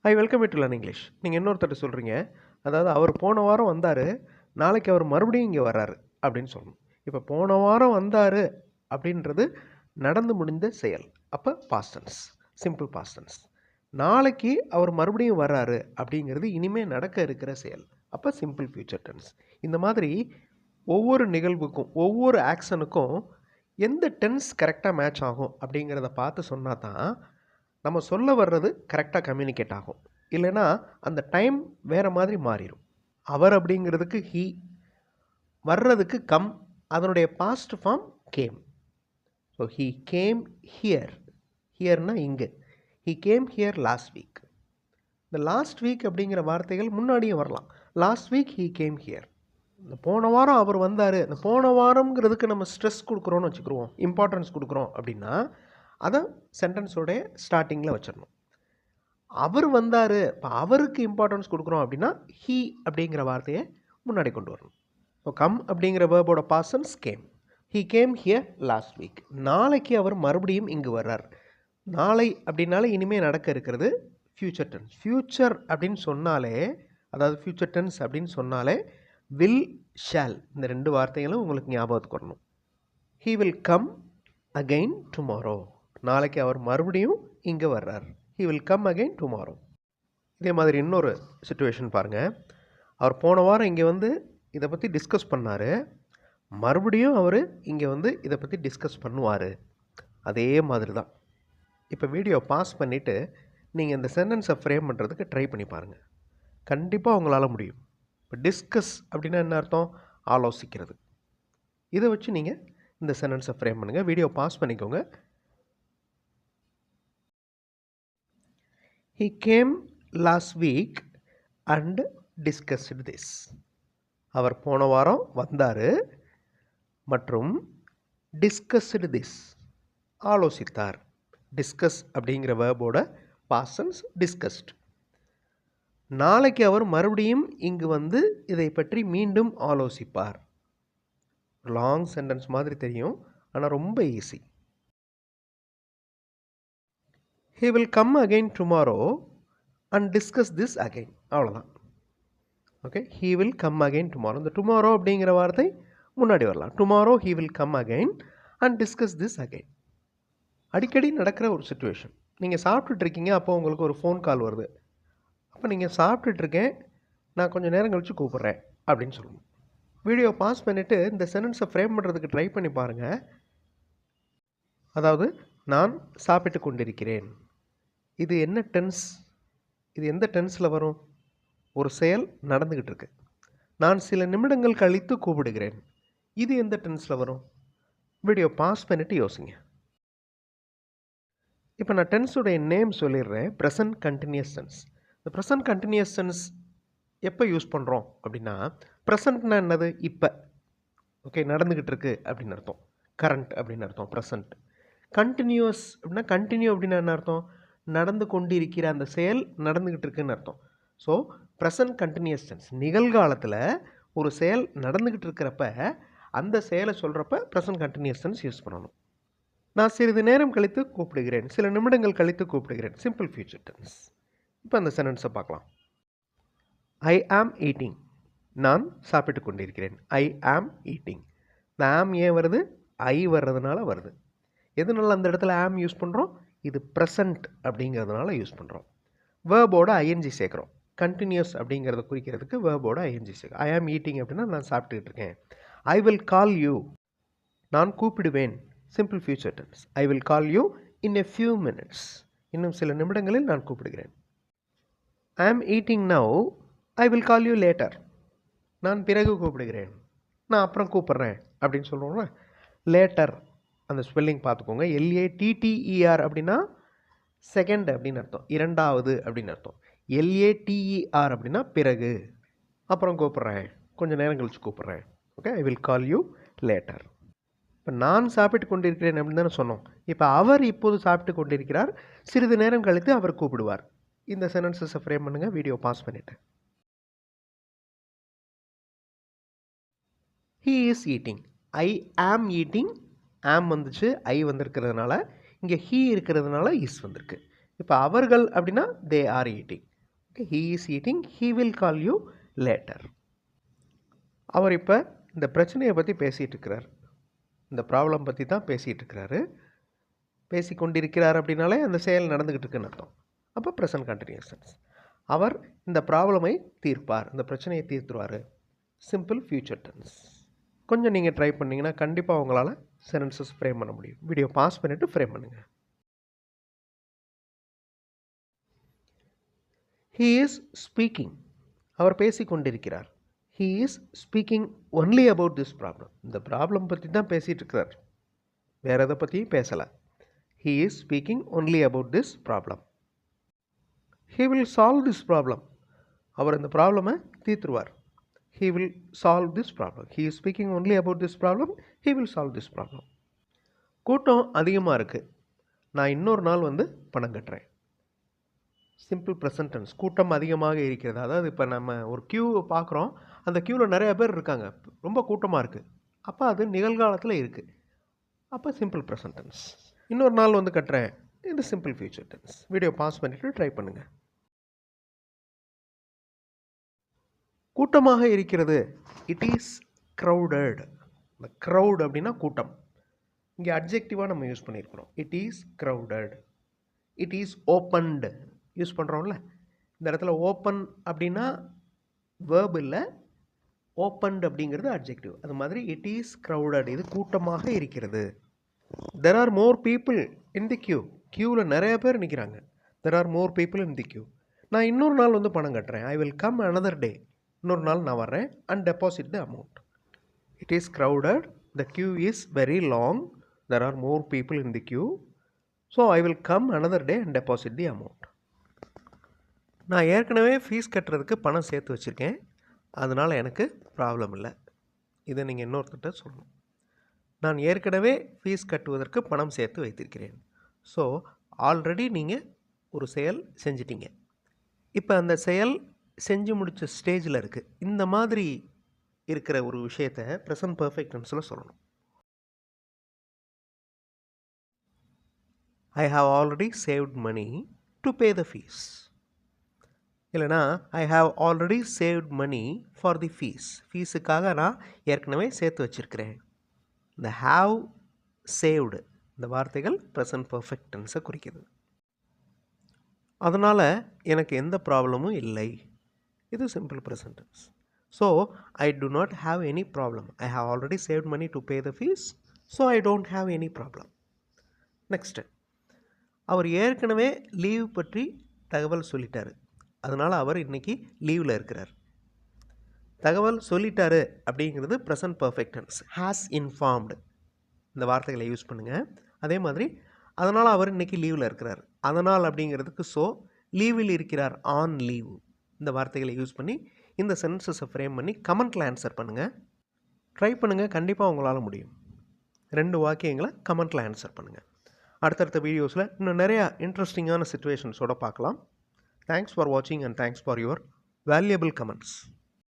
I welcome you to learn English. நீங்கள் இன்னொருத்தர் சொல்கிறீங்க, அதாவது அவர் போன வாரம் வந்தார், நாளைக்கு அவர் மறுபடியும் இங்கே வர்றாரு அப்படின்னு சொல்லணும். இப்போ போன வாரம் வந்தார் அப்படின்றது நடந்து முடிந்த செயல், அப்போ past tense, simple past tense. நாளைக்கு அவர் மறுபடியும் வர்றாரு அப்படிங்கிறது இனிமேல் நடக்க இருக்கிற செயல், அப்போ சிம்பிள் ஃபியூச்சர் டென்ஸ். இந்த மாதிரி ஒவ்வொரு நிகழ்வுக்கும் ஒவ்வொரு ஆக்ஷனுக்கும் எந்த டென்ஸ் கரெக்டாக மேட்ச் ஆகும் அப்படிங்கிறத பார்த்து சொன்னால் தான் நம்ம சொல்ல வர்றது கரெக்டாக கம்யூனிகேட் ஆகும். இல்லைன்னா அந்த டைம் வேறு மாதிரி மாறிடும். அவர் அப்படிங்கிறதுக்கு ஹீ, வர்றதுக்கு கம், அதனுடைய past form came. So he came here, ஹியர்னா இங்கே. He came here last week. இந்த லாஸ்ட் வீக் அப்படிங்கிற வார்த்தைகள் முன்னாடியே வரலாம். Last week he came here. இந்த போன வாரம் அவர் வந்தார், இந்த போன வாரம்ங்கிறதுக்கு நம்ம ஸ்ட்ரெஸ் கொடுக்குறோன்னு வச்சுக்கிறோம், இம்பார்ட்டன்ஸ் கொடுக்குறோம் அப்படின்னா அதை சென்டென்ஸோடைய ஸ்டார்டிங்கில் வச்சிடணும். அவர் வந்தார், இப்போ அவருக்கு இம்பார்ட்டன்ஸ் கொடுக்குறோம் அப்படின்னா ஹீ அப்படிங்கிற வார்த்தையை முன்னாடி கொண்டு வரணும். ஸோ கம் அப்படிங்கிற வேர்போட past tense came. He came here last week. நாளைக்கு அவர் மறுபடியும் இங்கு வர்றார். நாளை அப்படின்னாலே இனிமேல் நடக்க இருக்கிறது ஃப்யூச்சர் டென்ஸ். ஃப்யூச்சர் அப்படின்னு சொன்னாலே, அதாவது ஃப்யூச்சர் டென்ஸ் அப்படின்னு சொன்னாலே வில், ஷால், இந்த ரெண்டு வார்த்தைகளும் உங்களுக்கு ஞாபகத்துக்கு வரணும். He will come again tomorrow. நாளைக்கு அவர் மறுபடியும் இங்கே வர்றார். He will come again tomorrow. இதே மாதிரி இன்னொரு சிச்சுவேஷன் பாருங்கள். அவர் போன வாரம் இங்கே வந்து இதை பற்றி டிஸ்கஸ் பண்ணார், மறுபடியும் அவர் இங்கே வந்து இதை பற்றி டிஸ்கஸ் பண்ணுவார். அதே மாதிரி தான். இப்போ வீடியோ பாஸ் பண்ணிவிட்டு நீங்கள் இந்த சென்டென்ஸை ஃப்ரேம் பண்ணுறதுக்கு ட்ரை பண்ணி பாருங்கள். கண்டிப்பாக உங்களால் முடியும். இப்போ டிஸ்கஸ் அப்படின்னா என்ன அர்த்தம்? ஆலோசிக்கிறது. இதை வச்சு நீங்கள் இந்த சென்டென்ஸை ஃப்ரேம் பண்ணுங்கள். வீடியோ பாஸ் பண்ணிக்கோங்க. He came last week and discussed this. அவர் போன வாரம் வந்தார் மற்றும் discussed this, ஆலோசித்தார். டிஸ்கஸ் அப்படிங்கிற வேர்போட பாஸ்ட் டென்ஸ் discussed. நாளைக்கு அவர் மறுபடியும் இங்கு வந்து இதை பற்றி மீண்டும் ஆலோசிப்பார். லாங் சென்டென்ஸ் மாதிரி தெரியும், ஆனால் ரொம்ப easy. He will come again tomorrow and discuss this again. அவ்வளோதான். Okay, he will come again tomorrow. இந்த tomorrow அப்படிங்கிற வார்த்தை முன்னாடி வரலாம். tomorrow he will come again and discuss this again. அடிக்கடி நடக்கிற ஒரு சுச்சுவேஷன். நீங்கள் சாப்பிட்டுட்ருக்கீங்க, அப்போ உங்களுக்கு ஒரு ஃபோன் கால் வருது. அப்போ நீங்கள் சாப்பிட்டுட்ருக்கேன், நான் கொஞ்சம் நேரம் கழித்து கூப்பிட்றேன் அப்படின்னு சொல்லணும். வீடியோ பாஸ் பண்ணிவிட்டு இந்த சென்டென்ஸை ஃப்ரேம் பண்ணுறதுக்கு ட்ரை பண்ணி பாருங்கள். அதாவது, நான் சாப்பிட்டு கொண்டிருக்கிறேன். இது என்ன டென்ஸ்? இது எந்த டென்ஸில் வரும்? ஒரு செயல் நடந்துக்கிட்டு இருக்கு. நான் சில நிமிடங்கள் கழித்து கூப்பிடுகிறேன். இது எந்த டென்ஸில் வரும்? வீடியோ பாஸ் பண்ணிவிட்டு யோசிங்க. இப்போ நான் டென்ஸுடைய நேம் சொல்லிடுறேன். Present continuous tense. இந்த ப்ரெசன்ட் கண்டினியூஸ் டென்ஸ் எப்போ யூஸ் பண்ணுறோம் அப்படின்னா, ப்ரெசன்ட்னா என்னது? இப்போ. ஓகே, நடந்துக்கிட்டு இருக்கு அப்படின்னு அர்த்தம். கரண்ட் அப்படின்னு அர்த்தம் ப்ரெசன்ட். கண்டினியூஸ் அப்படின்னா, கண்டினியூ அப்படின்னா என்ன அர்த்தம்? நடந்து கொண்டிருக்கிற அந்த செயல் நடந்துக்கிட்டு இருக்குன்னு அர்த்தம். ஸோ ப்ரெசன்ட் கண்டினியூஸ் டென்ஸ், நிகழ்காலத்தில் ஒரு செயல் நடந்துக்கிட்டு இருக்கிறப்ப அந்த செயலை சொல்கிறப்ப ப்ரெசன்ட் கண்டினியூஸ் டென்ஸ் யூஸ் பண்ணணும். நான் சிறிது நேரம் கழித்து கூப்பிடுகிறேன், சில நிமிடங்கள் கழித்து கூப்பிடுகிறேன், சிம்பிள் ஃபியூச்சர் டென்ஸ். இப்போ அந்த சென்டென்ஸை பார்க்கலாம். ஐ ஆம் ஈட்டிங். நான் சாப்பிட்டு கொண்டிருக்கிறேன். ஐ ஆம் ஈட்டிங். இந்த ஆம் ஏன் வருது? ஐ வர்றதுனால வருது. எதனால அந்த இடத்துல ஆம் யூஸ் பண்ணுறோம்? இது ப்ரெசன்ட் அப்படிங்கிறதுனால யூஸ் பண்ணுறோம். வேர்போட ஐஎன்ஜி சேர்க்குறோம். கண்டினியூஸ் அப்படிங்கிறத குறிக்கிறதுக்கு வேர்போட ஐஎன்ஜி சேர்க்குறோம். ஐ ஆம் ஈட்டிங் அப்படின்னா நான் சாப்பிட்டுக்கிட்டு இருக்கேன். I will call you. நான் கூப்பிடுவேன், simple future tense. I will call you in a few minutes. இன்னும் சில நிமிடங்களில் நான் கூப்பிடுகிறேன். I am eating now. I will call you later. நான் பிறகு கூப்பிடுகிறேன், நான் அப்புறம் கூப்பிட்றேன் அப்படின்னு சொல்கிறோம்ல. லேட்டர் அந்த ஸ்பெல்லிங் பார்த்துக்கோங்க. LATTER அப்படின்னா செகண்ட் அப்படின்னு அர்த்தம், இரண்டாவது அப்படின்னு அர்த்தம். LATER அப்படின்னா பிறகு, அப்புறம் கூப்பிட்றேன், கொஞ்சம் நேரம் கழிச்சு கூப்பிட்றேன். Okay, I will call you later. இப்போ நான் சாப்பிட்டு கொண்டிருக்கிறேன் அப்படின்னு தானே சொன்னோம். இப்போ அவர் இப்போது சாப்பிட்டு கொண்டிருக்கிறார், சிறிது நேரம் கழித்து அவர் கூப்பிடுவார். இந்த சென்டென்சஸை ஃப்ரேம் பண்ணுங்கள். வீடியோ பாஸ் பண்ணிவிட்டு. He is eating. I am eating. ஆம் வந்துச்சு, ஐ வந்திருக்கிறதுனால, இங்கே ஹீ இருக்கிறதுனால இஸ் வந்திருக்கு. இப்போ அவர்கள் அப்படின்னா they are eating. he is eating, he will call you later. அவர் இப்போ இந்த பிரச்சனையை பற்றி பேசிகிட்டு இருக்கிறார், இந்த ப்ராப்ளம் பற்றி தான் பேசிகிட்டு இருக்கிறாரு. பேசி கொண்டிருக்கிறார் அப்படின்னாலே அந்த செயல் நடந்துக்கிட்டு இருக்குன்னு அர்த்தம். அப்போ ப்ரெசன்ட் கண்டினியூஸ் டென்ஸ். அவர் இந்த ப்ராப்ளமை தீர்ப்பார், இந்த பிரச்சனையை தீர்த்துருவார். Simple future tense. கொஞ்சம் நீங்கள் ட்ரை பண்ணிங்கன்னா கண்டிப்பாக உங்களால் சென்டென்சஸ் ஃப்ரேம் பண்ண முடியும். வீடியோ பாஸ் பண்ணிவிட்டு ஃப்ரேம் பண்ணுங்கள். He is speaking. அவர் பேசிக்கொண்டிருக்கிறார். He is speaking only about this problem. இந்த ப்ராப்ளம் பற்றி தான் பேசிகிட்டு இருக்கிறார், வேறு எதை பற்றியும் பேசலை. He is speaking only about this problem. He will solve this problem. அவர் இந்த ப்ராப்ளமை தீர்த்துருவார். He will solve this problem. He is speaking only about this problem. He will solve this problem. கூட்டம் அதிகமாக இருக்குது, நான் இன்னொரு நாள் வந்து பணம் கட்டுறேன். Simple present tense. கூட்டம் அதிகமாக இருக்கிறது. அதாவது இப்போ நம்ம ஒரு கியூவை பார்க்குறோம், அந்த கியூவில் நிறைய பேர் இருக்காங்க, ரொம்ப கூட்டமாக இருக்குது. அப்போ அது நிகழ்காலத்தில் இருக்குது. அப்போ சிம்பிள் ப்ரெசன்ட் டென்ஸ். இன்னொரு நாள் வந்து கட்டுறேன், இது simple future tense. Video pause பண்ணிவிட்டு ட்ரை பண்ணுங்கள். கூட்டமாக இருக்கிறது, இட் இஸ் க்ரௌடட். இந்த க்ரௌட் அப்படின்னா கூட்டம். இங்கே அட்ஜெக்டிவாக நம்ம யூஸ் பண்ணியிருக்கிறோம். It is crowded. It is opened use பண்ணுறோம்ல, இந்த இடத்துல ஓப்பன் அப்படின்னா வேர்ப் இல்லை, ஓப்பன்டு அப்படிங்கிறது அட்ஜெக்டிவ். அது மாதிரி இட் இஸ் க்ரௌடட், இது கூட்டமாக இருக்கிறது. There are more people in the queue. கியூவில் நிறைய பேர் நிற்கிறாங்க. There are more people in the queue. நான் இன்னொரு நாள் வந்து பணம் கட்டுறேன். I will come another day. இன்னொரு நாள் நான் வர்றேன் and deposit the amount. It is crowded, the queue is very long, there are more people in the queue, so I will come another day and deposit the amount. நான் ஏற்கனவே fees கட்டுறதுக்கு பணம் சேர்த்து வச்சுருக்கேன், அதனால் எனக்கு ப்ராப்ளம் இல்லை. இதை நீங்கள் இன்னொருத்தட்ட சொல்லணும். நான் ஏற்கனவே ஃபீஸ் கட்டுவதற்கு பணம் சேர்த்து வைத்திருக்கிறேன். ஸோ ஆல்ரெடி நீங்கள் ஒரு செயல் செஞ்சிட்டீங்க, இப்போ அந்த செயல் செஞ்சு முடித்த ஸ்டேஜில் இருக்குது. இந்த மாதிரி இருக்கிற ஒரு விஷயத்தை ப்ரெசன்ட் பர்ஃபெக்ட் டென்ஸில் சொல்லணும். I have already saved money to pay the fees. இல்லைனா I have already saved money for the fees. ஃபீஸுக்காக நான் ஏற்கனவே சேர்த்து வச்சுருக்கிறேன். இந்த ஹாவ், சேவ்டு இந்த வார்த்தைகள் ப்ரெசன்ட் பர்ஃபெக்ட் டென்ஸை குறிக்குது. அதனால் எனக்கு எந்த ப்ராப்ளமும் இல்லை, இது simple present tense. So I do not have any problem. I have already saved money to pay the fees, so I don't have any problem. Next, அவர் ஏற்கனவே லீவ் பற்றி தகவல் சொல்லிட்டார், அதனால் அவர் இன்றைக்கி லீவில் இருக்கிறார். தகவல் சொல்லிட்டாரு அப்படிங்கிறது present perfect tense. Has informed இந்த வார்த்தைகளை யூஸ் பண்ணுங்கள். அதே மாதிரி அதனால் அவர் இன்றைக்கி லீவில் இருக்கிறார். அதனால் அப்படிங்கிறதுக்கு ஸோ, லீவில் இருக்கிறார், ஆன் லீவ் இந்த வார்த்தைகளை யூஸ் பண்ணி இந்த சென்டென்சஸை ஃப்ரேம் பண்ணி கமெண்ட்டில் ஆன்சர் பண்ணுங்கள். ட்ரை பண்ணுங்கள், கண்டிப்பாக உங்களால் முடியும். 2 வாக்கியங்களை கமெண்ட்டில் ஆன்சர் பண்ணுங்கள். அடுத்தடுத்த வீடியோஸில் இன்னும் நிறையா இன்ட்ரெஸ்டிங்கான சிச்சுவேஷன்ஸோடு பார்க்கலாம். Thanks for watching and thanks for your valuable comments.